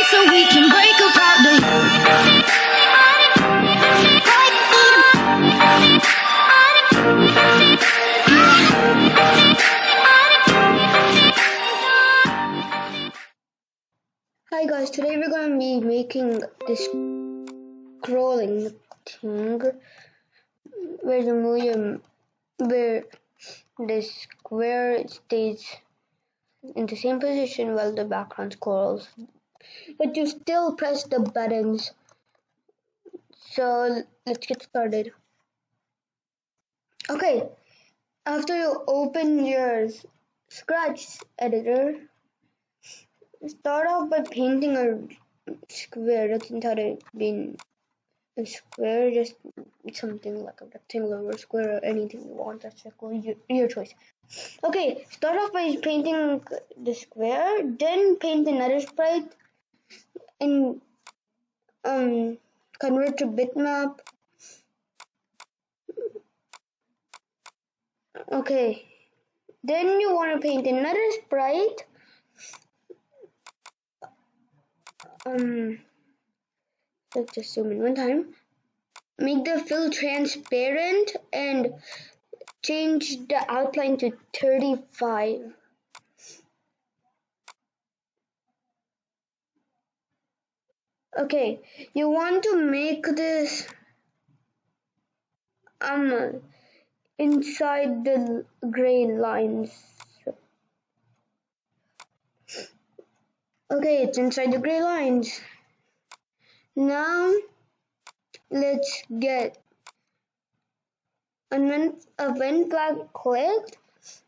so we can break apart the Hi guys, today we're going to be making this scrolling thing where the square stays in the same position while the background scrolls, but you still press the buttons. So let's get started. Okay, after you open your Scratch editor, start off by painting a square. Doesn't have to be a square, just something like a rectangle or square or anything you want. That's your choice. Okay, start off by painting the square, then paint another sprite and convert to bitmap. Okay, then you want to paint another sprite. Let's just zoom in one time. Make the fill transparent and change the outline to 35. Okay, you want to make this inside the gray lines. Okay, it's inside the gray lines. Now let's get a when flag clicked,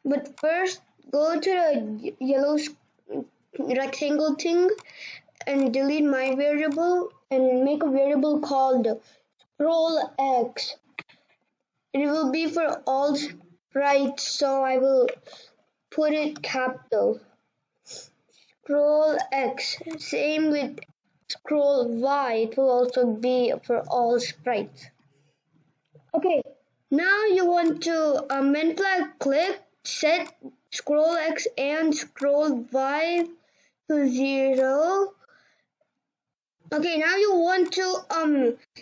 but first go to the yellow rectangle thing and delete my variable and make a variable called scroll X. It will be for all sprites, so I will put it capital. Scroll X. Same with scroll Y. It will also be for all sprites. Okay, now you want to when flag click, set scroll X and scroll Y to 0. Okay, now you want to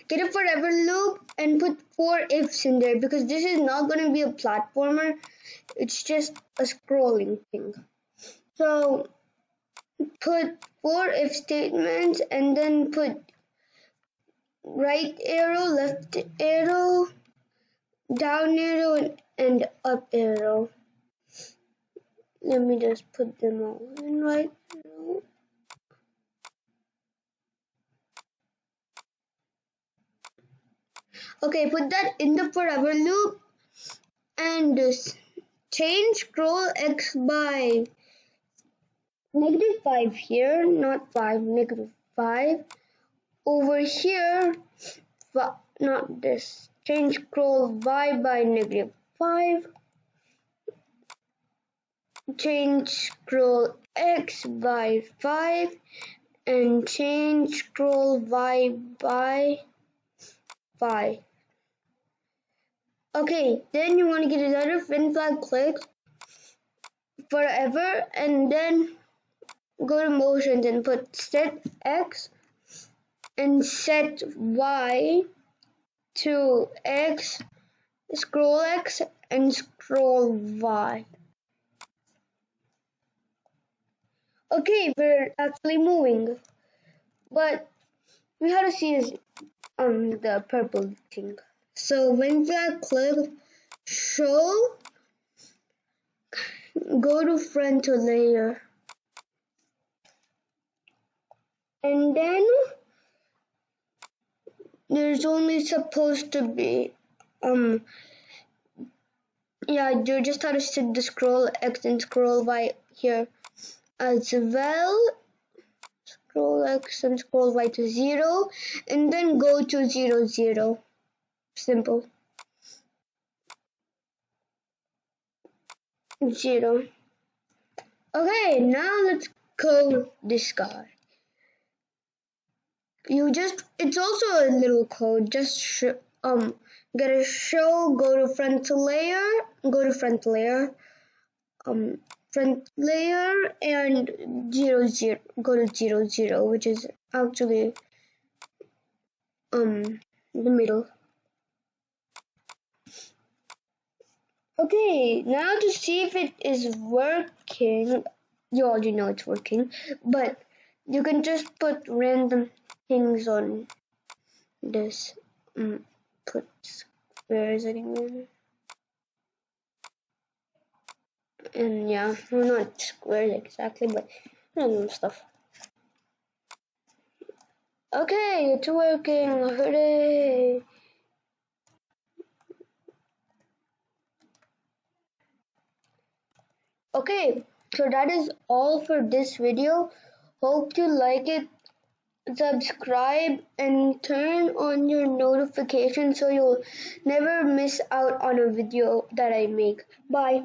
get a forever loop and put 4 ifs in there because this is not going to be a platformer. It's just a scrolling thing. So put 4 if statements and then put right arrow, left arrow, down arrow, and up arrow. Let me just put them all in right arrow. Okay, put that in the forever loop and change scroll X by -5 here, not 5, -5. Over here, not this. Change scroll Y by -5. Change scroll X by 5 and change scroll Y by 5. Okay, then you want to get another when flag click forever and then go to motions and put set X and set Y to X, scroll X and scroll Y. Okay, we're actually moving, but we have to see this on the purple thing. So when flag click, show, go to front layer, and then there's only supposed to be you just have to set the scroll X and scroll Y here as well. Scroll X and scroll Y to 0 and then go to 0 0. Simple. 0. Okay, now let's code this guy. It's also a little code. Just get a show, go to front layer, front layer and 0, 0, go to 0, 0, which is actually the middle. Okay, now to see if it is working, you already know it's working, but you can just put random things on this. Put squares anywhere. And yeah, well, not squares exactly, but random stuff. Okay, it's working, hooray! Okay, so that is all for this video. Hope you like it. Subscribe and turn on your notifications so you'll never miss out on a video that I make. Bye.